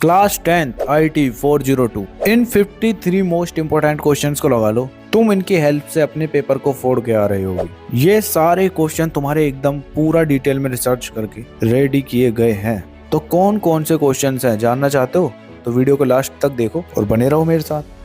Class 10th IT 402 in 53 most important questions को लगा लो। तुम इनकी हेल्प से अपने पेपर को फोड़ के आ रहे हो। ये सारे क्वेश्चन तुम्हारे एकदम पूरा डिटेल में रिसर्च करके रेडी किए गए हैं। तो कौन कौन से क्वेश्चंस हैं जानना चाहते हो तो वीडियो को लास्ट तक देखो और बने रहो मेरे साथ।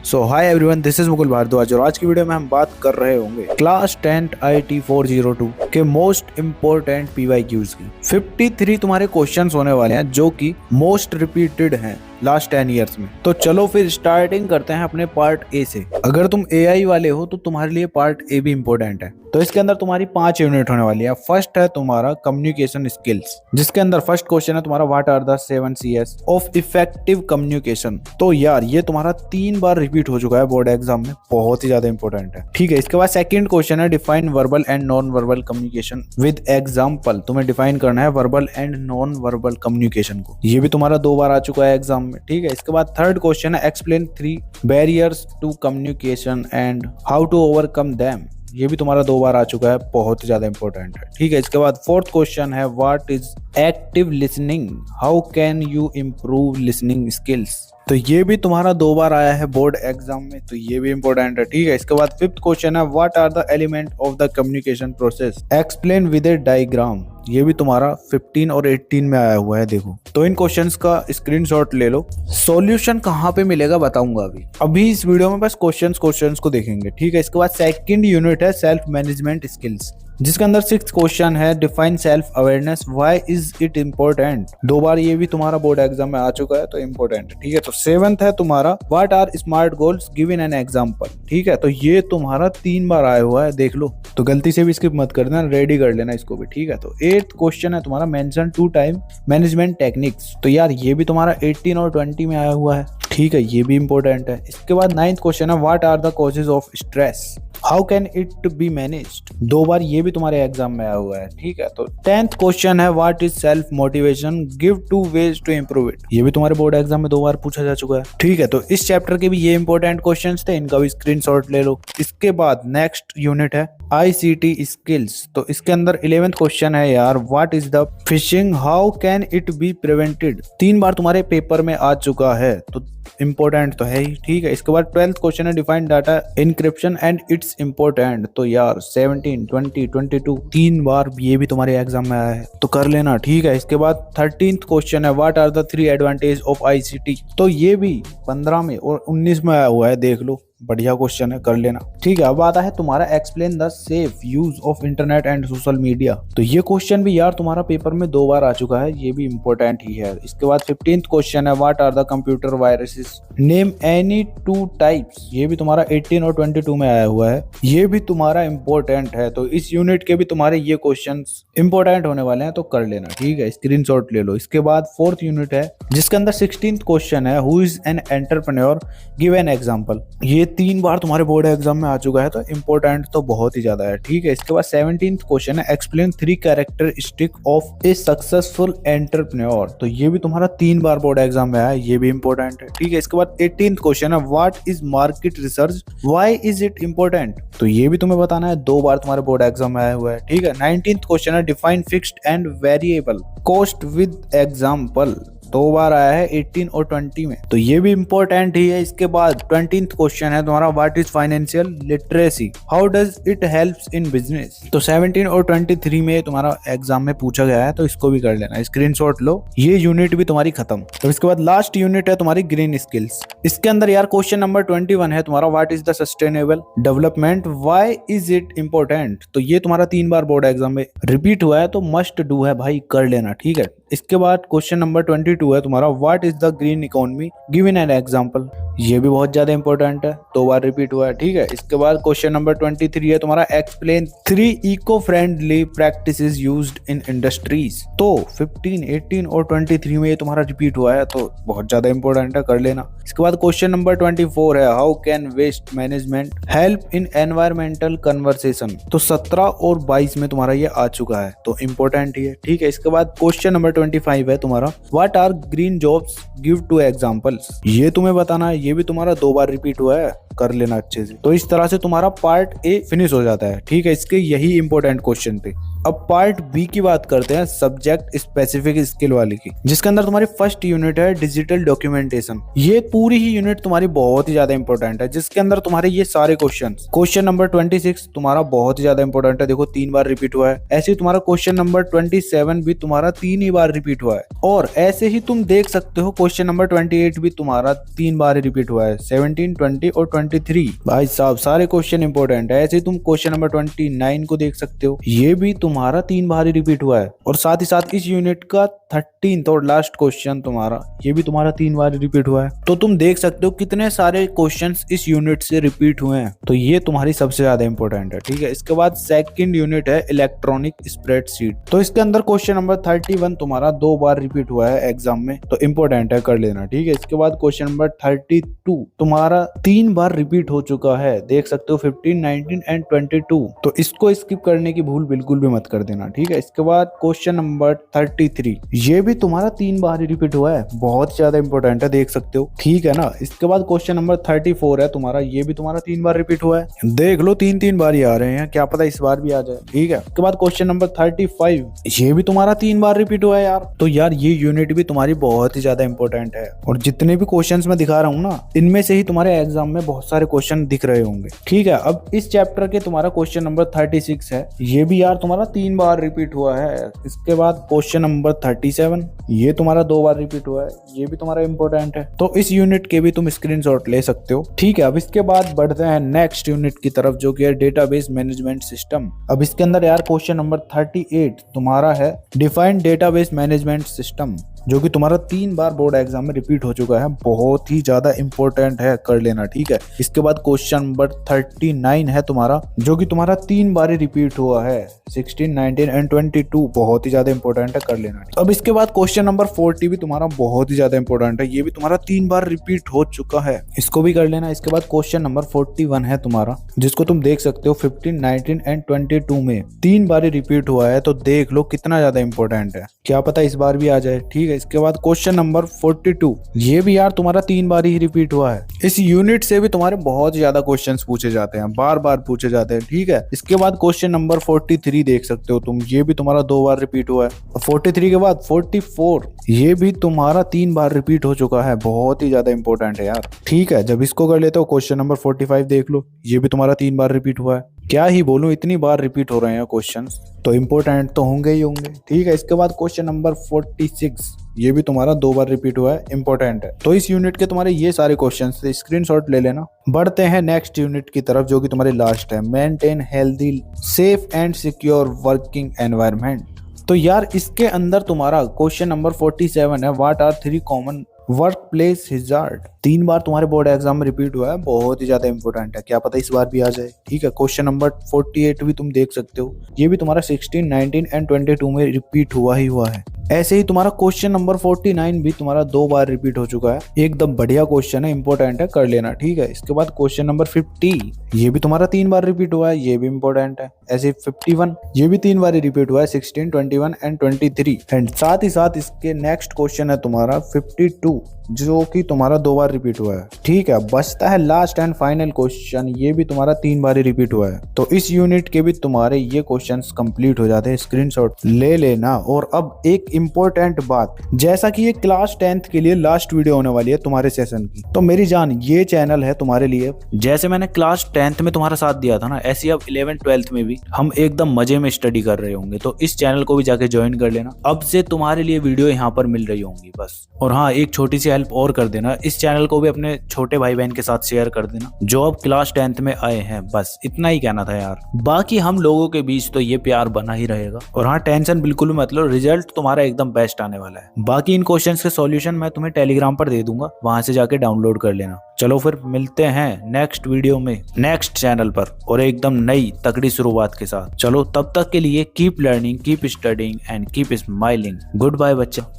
So hi everyone, this is Mukul Bhardwaj और आज की वीडियो में हम बात कर रहे होंगे क्लास 10th IT 402 के मोस्ट इम्पोर्टेंट PYQs की। 53 तुम्हारे क्वेश्चंस होने वाले हैं जो कि मोस्ट रिपीटेड हैं लास्ट 10 ईयर्स में। तो चलो फिर स्टार्टिंग करते हैं अपने पार्ट ए से। अगर तुम AI वाले हो तो तुम्हारे लिए पार्ट ए भी इम्पोर्टेंट है। तो इसके अंदर तुम्हारी 5 यूनिट होने वाली है। फर्स्ट है तुम्हारा कम्युनिकेशन स्किल्स, जिसके अंदर फर्स्ट क्वेश्चन है तुम्हारा what are the 7 Cs of effective communication. तो यार ये तुम्हारा 3 बार रिपीट हो चुका है बोर्ड एग्जाम में, बहुत ही ज्यादा इंपॉर्टेंट है। ठीक है, इसके बाद सेकंड क्वेश्चन है define verbal and non verbal communication with example. तुम्हें डिफाइन करना है verbal and non verbal communication को। ये भी तुम्हारा 2 बार आ चुका है एग्जाम में। ठीक है, इसके बाद थर्ड क्वेश्चन है explain 3 barriers to communication and how to overcome them. ये भी तुम्हारा 2 बार आ चुका है, बहुत ही ज्यादा इंपॉर्टेंट है। ठीक है, इसके बाद फोर्थ क्वेश्चन है what is active listening, how can you improve listening skills. तो ये भी तुम्हारा 2 बार आया है बोर्ड एग्जाम में, तो ये भी इंपॉर्टेंट है। ठीक है, इसके बाद फिफ्थ क्वेश्चन है what are the element of the communication process, explain with a diagram. ये भी तुम्हारा 15 और 18 में आया हुआ है। देखो, तो इन क्वेश्चंस का स्क्रीनशॉट ले लो। सॉल्यूशन कहाँ पे मिलेगा बताऊंगा अभी इस वीडियो में बस क्वेश्चंस को देखेंगे। ठीक है, इसके बाद सेकंड यूनिट है सेल्फ मैनेजमेंट स्किल्स, जिसके अंदर 6th क्वेश्चन है define self awareness, why is it important. 2 बार ये भी तुम्हारा बोर्ड एग्जाम में आ चुका है, तो इम्पोर्टेंट है। ठीक है, तो 7th है तुम्हारा what are smart goals given an example. ठीक है, तो ये तुम्हारा 3 बार आया हुआ है, देख लो, तो गलती से भी स्किप मत करना, रेडी कर लेना इसको भी। ठीक है, तो 8th क्वेश्चन है तुम्हारा मेंशन 2 टाइम मैनेजमेंट टेक्निक्स। तो यार ये भी तुम्हारा 18 और 20 में आया हुआ है। ठीक है, ये भी इंपॉर्टेंट है। इसके बाद 9th क्वेश्चन है what are the causes of stress, how can it be managed. 2 बार ये भी तुम्हारे एग्जाम में आया हुआ है। ठीक है, तो 10th क्वेश्चन है what is self motivation, give 2 ways to improve it. ये भी तुम्हारे बोर्ड एग्जाम में 2 बार पूछा जा चुका है। ठीक है, तो इस चैप्टर के भी ये इंपॉर्टेंट क्वेश्चंस थे, इनका भी स्क्रीनशॉट ले लो। इसके बाद नेक्स्ट यूनिट है ICT स्किल्स। तो इसके अंदर 11th क्वेश्चन है यार what is the fishing, how can it be prevented. 3 बार तुम्हारे पेपर में आ चुका है, तो इंपॉर्टेंट तो है ही। ठीक है, इसके बाद 12th क्वेश्चन है define data encryption and its important. तो यार 17, 20, 22 3 बार ये भी तुम्हारे एग्जाम में आया है, तो कर लेना। ठीक है, इसके बाद 13th क्वेश्चन है what are the 3 advantage of ICT। तो ये भी 15 में और 19 में आया हुआ है, देख लो, बढ़िया क्वेश्चन है, कर लेना। ठीक है, अब आता है तुम्हारा explain the safe use of internet and social media. तो ये क्वेश्चन भी यार तुम्हारा पेपर में 2 बार आ चुका है, ये भी इंपॉर्टेंट ही है। इसके बाद 15th क्वेश्चन है what are the computer viruses, name any 2 types. ये भी तुम्हारा 18 और 22 में आया हुआ है, ये भी तुम्हारा इंपॉर्टेंट है। तो इस यूनिट के भी तुम्हारे ये क्वेश्चन इंपॉर्टेंट होने वाले हैं, तो कर लेना। ठीक है, स्क्रीनशॉट ले लो। इसके बाद 4th यूनिट है जिसके अंदर 16th क्वेश्चन है who is an entrepreneur, give an example. ये 3 बार तुम्हारे बोर्ड एग्जाम में आ चुका है, तो इंपॉर्टेंट तो बहुत ही ज्यादा है। ठीक है, इसके बाद 17th क्वेश्चन है explain 3 characteristic of A successful entrepreneur. तो ये भी तुम्हारा 3 बार बोर्ड एग्जाम में आया है, ये भी इंपॉर्टेंट है। ठीक है, इसके बाद 18th क्वेश्चन है what is market research, why is it important. तो ये भी तुम्हें बताना है, 2 बार तुम्हारे बोर्ड एग्जाम में आया हुआ है। ठीक है, 19th क्वेश्चन है define fixed and variable cost with example. 2 बार आया है 18 और 20 में, तो ये भी इंपॉर्टेंट ही है। इसके बाद 20th क्वेश्चन है तुम्हारा what is financial literacy, how does it helps in business. तो 17 और 23 में तुम्हारा एग्जाम में पूछा गया है, तो इसको भी कर लेना, स्क्रीनशॉट लो। ये यूनिट भी तुम्हारी खत्म। तो इसके बाद लास्ट यूनिट है तुम्हारी ग्रीन स्किल्स। इसके अंदर यार क्वेश्चन नंबर 21 है तुम्हारा what is the sustainable development, why is it important. तो ये तुम्हारा 3 बार बोर्ड एग्जाम में रिपीट हुआ है, तो मस्ट डू है भाई, कर लेना। ठीक है, इसके बाद क्वेश्चन नंबर 22 है तुम्हारा what is the green economy, give in an example. ये भी बहुत ज्यादा इंपॉर्टेंट है, 2 बार रिपीट हुआ है। ठीक है, इसके बाद क्वेश्चन नंबर 23 है तुम्हारा explain 3 eco friendly practices used in industries. तो 15, 18 और 23 में ये तुम्हारा रिपीट हुआ है, तो बहुत ज्यादा इंपॉर्टेंट है, कर लेना। इसके बाद क्वेश्चन नंबर 24 है how can waste management help in environmental conversation. तो 17 और 22 में तुम्हारा ये आ चुका है, तो इंपॉर्टेंट ही है। ठीक है, इसके बाद क्वेश्चन नंबर 25 है तुम्हारा what are green jobs, give 2 examples. ये तुम्हें बताना है, ये भी तुम्हारा 2 बार रिपीट हुआ है, कर लेना अच्छे से। तो इस तरह से तुम्हारा पार्ट ए फिनिश हो जाता है। ठीक है, इसके यही इंपॉर्टेंट क्वेश्चन थे। अब पार्ट बी की बात करते हैं, सब्जेक्ट स्पेसिफिक स्किल वाली की, जिसके अंदर तुम्हारी फर्स्ट यूनिट है डिजिटल डॉक्यूमेंटेशन। ये पूरी ही यूनिट तुम्हारी बहुत ही ज्यादा इंपॉर्टेंट है, जिसके अंदर तुम्हारे ये सारे क्वेश्चन नंबर 26 तुम्हारा बहुत ही ज्यादा इंपॉर्टेंट है, देखो 3 बार रिपीट हुआ है। ऐसे ही तुम्हारा क्वेश्चन नंबर 27 भी तुम्हारा 3 ही बार रिपीट हुआ है। और ऐसे ही तुम देख सकते हो क्वेश्चन नंबर 28 भी तुम्हारा 3 बार रिपीट हुआ है, 17, 20 और 23। भाई साहब सारे क्वेश्चन इंपॉर्टेंट है। ऐसे ही तुम क्वेश्चन नंबर 29 को देख सकते हो, ये भी तुम्हारा 3 बार ही रिपीट हुआ है। और साथ ही साथ इस यूनिट का 13th और लास्ट क्वेश्चन तुम्हारा, ये भी तुम्हारा 3 बार रिपीट हुआ है। तो तुम देख सकते हो कितने सारे क्वेश्चंस इस यूनिट से रिपीट हुए हैं, तो ये तुम्हारी सबसे ज्यादा इंपॉर्टेंट है। ठीक है, इसके बाद सेकंड यूनिट है इलेक्ट्रॉनिक स्प्रेडशीट। तो इसके अंदर क्वेश्चन नंबर 31 तुम्हारा 2 बार रिपीट हुआ है एग्जाम में, तो इंपॉर्टेंट है, कर लेना। ठीक है, इसके बाद क्वेश्चन नंबर 32 तुम्हारा 3 बार रिपीट हो चुका है, देख सकते हो 15, 19 एंड 22। तो इसको स्किप करने की भूल बिल्कुल भी मत कर देना। ठीक है, इसके बाद क्वेश्चन नंबर 33 ये भी तुम्हारा 3 बार ही रिपीट हुआ है, बहुत ज्यादा इंपॉर्टेंट है, देख सकते हो। ठीक है ना, इसके बाद क्वेश्चन नंबर 34 है तुम्हारा, ये भी तुम्हारा 3 बार रिपीट हुआ है, देख लो 3 बार ही आ रहे हैं, क्या पता इस बार भी आ जाए। ठीक है, इसके बाद क्वेश्चन नंबर 35 ये भी तुम्हारा 3 बार रिपीट हुआ है यार। तो यार ये यूनिट भी तुम्हारी बहुत ही ज्यादा इंपॉर्टेंट है, और जितने भी क्वेश्चंस मैं दिखा रहा हूँ ना, इनमें से ही तुम्हारे एग्जाम में बहुत सारे क्वेश्चन दिख रहे होंगे। ठीक है, अब इस चैप्टर के तुम्हारा क्वेश्चन नंबर 36 है, ये भी यार तुम्हारा 3 बार रिपीट हुआ है। इसके बाद क्वेश्चन नंबर 37 ये तुम्हारा 2 बार रिपीट हुआ है, ये भी तुम्हारा इंपॉर्टेंट है, तो इस यूनिट के भी तुम स्क्रीनशॉट ले सकते हो। ठीक है, अब इसके बाद बढ़ते हैं नेक्स्ट यूनिट की तरफ, जो कि है डेटाबेस मैनेजमेंट सिस्टम। अब इसके अंदर यार क्वेश्चन नंबर 38 तुम्हारा है डिफाइंड डेटाबेस मैनेजमेंट सिस्टम, जो कि तुम्हारा 3 बार बोर्ड एग्जाम में रिपीट हो चुका है, बहुत ही ज्यादा इंपॉर्टेंट है, कर लेना। ठीक है, इसके बाद क्वेश्चन नंबर 39 है तुम्हारा, जो कि तुम्हारा 3 बार ही रिपीट हुआ है, 16, 19 एंड 22, बहुत ही ज्यादा इंपॉर्टेंट है, कर लेना। अब इसके बाद क्वेश्चन नंबर 40 भी तुम्हारा बहुत ही ज्यादा इंपॉर्टेंट है, ये भी तुम्हारा 3 बार रिपीट हो चुका है, इसको भी कर लेना। इसके बाद क्वेश्चन नंबर 41 है तुम्हारा, जिसको तुम देख सकते हो 15, 19 एंड 22 में 3 बार ही रिपीट हुआ है, तो देख लो कितना ज्यादा इंपॉर्टेंट है, क्या पता इस बार भी आ जाए। ठीक है, इसके बाद क्वेश्चन नंबर 42 ये भी यार तुम्हारा 3 बार ही रिपीट हुआ है। इस यूनिट से भी तुम्हारे बहुत ज्यादा क्वेश्चंस पूछे जाते हैं, बार बार पूछे जाते हैं। ठीक है, इसके बाद क्वेश्चन नंबर 43 देख सकते हो तुम, ये भी तुम्हारा 2 बार रिपीट हुआ है। 43 के बाद 44 ये भी तुम्हारा 3 बार रिपीट हो चुका है, बहुत ही ज्यादा इंपॉर्टेंट है यार। ठीक है, जब इसको कर लेते हो क्वेश्चन नंबर 45 देख लो, ये भी तुम्हारा 3 बार रिपीट हुआ है। क्या ही बोलूं, इतनी बार रिपीट हो रहे हैं क्वेश्चंस, तो इंपॉर्टेंट तो होंगे ही होंगे। ठीक है, इसके बाद क्वेश्चन नंबर 46 ये भी तुम्हारा 2 बार रिपीट हुआ है, इंपॉर्टेंट है। तो इस यूनिट के तुम्हारे ये सारे क्वेश्चंस थे, स्क्रीनशॉट ले लेना। बढ़ते हैं नेक्स्ट यूनिट की तरफ, जो कि तुम्हारी लास्ट है, maintain healthy safe and secure working environment. तो यार इसके अंदर तुम्हारा क्वेश्चन नंबर 47 है, what are 3 common workplace hazard. 3 बार तुम्हारे बोर्ड एग्जाम में रिपीट हुआ है, बहुत ही ज्यादा इंपॉर्टेंट है, क्या पता इस बार भी आ जाए। ठीक है, क्वेश्चन नंबर 48 भी तुम देख सकते हो, ये भी तुम्हारा 16, 19 एंड 22 में रिपीट हुआ ही हुआ है। ऐसे ही तुम्हारा क्वेश्चन नंबर 49 भी तुम्हारा 2 बार रिपीट हो चुका है, एकदम बढ़िया क्वेश्चन है, इंपॉर्टेंट है, कर लेना। ठीक है, इसके बाद क्वेश्चन नंबर 50 ये भी तुम्हारा 3 बार रिपीट हुआ है, ये भी इंपॉर्टेंट है। ऐसे 51 ये भी 3 बार रिपीट हुआ है, 16, 21 एंड 23। एंड साथ ही साथ इसके नेक्स्ट क्वेश्चन है तुम्हारा 52, जो कि तुम्हारा 2 बार रिपीट हुआ है। ठीक है, बचता है लास्ट एंड फाइनल क्वेश्चन, ये भी तुम्हारा 3 बार ही रिपीट हुआ है। तो इस यूनिट के भी तुम्हारे ये क्वेश्चंस कंप्लीट हो जाते हैं, स्क्रीनशॉट ले लेना। और अब एक इंपॉर्टेंट बात, जैसा कि ये क्लास 10th के लिए लास्ट वीडियो होने वाली है तुम्हारे सेशन की, तो मेरी जान ये चैनल है तुम्हारे लिए। जैसे मैंने क्लास 10th में तुम्हारा साथ दिया था ना, ऐसे ही अब 11th 12th में भी हम एकदम मजे में स्टडी कर रहे होंगे, तो इस चैनल को भी जाके ज्वाइन कर लेना। अब से तुम्हारे लिए वीडियो यहाँ पर मिल रही होंगी बस। और हाँ, एक छोटी सी हेल्प और कर देना, इस चैनल को भी अपने छोटे भाई बहन के साथ शेयर कर देना जो अब क्लास 10th में आए हैं, बस इतना ही कहना था यार। बाकी हम लोगों के बीच तो ये प्यार बना ही रहेगा। और हाँ, टेंशन बिल्कुल मत लो, रिजल्ट तुम्हारा एकदम बेस्ट आने वाला है। बाकी इन क्वेश्चंस के सॉल्यूशन मैं तुम्हें टेलीग्राम पर दे दूंगा, वहां से जाके डाउनलोड कर लेना। चलो फिर मिलते हैं नेक्स्ट वीडियो में नेक्स्ट चैनल पर, और एकदम नई तगड़ी शुरुआत के साथ। चलो तब तक के लिए keep learning, keep studying and keep smiling. Goodbye बच्चा।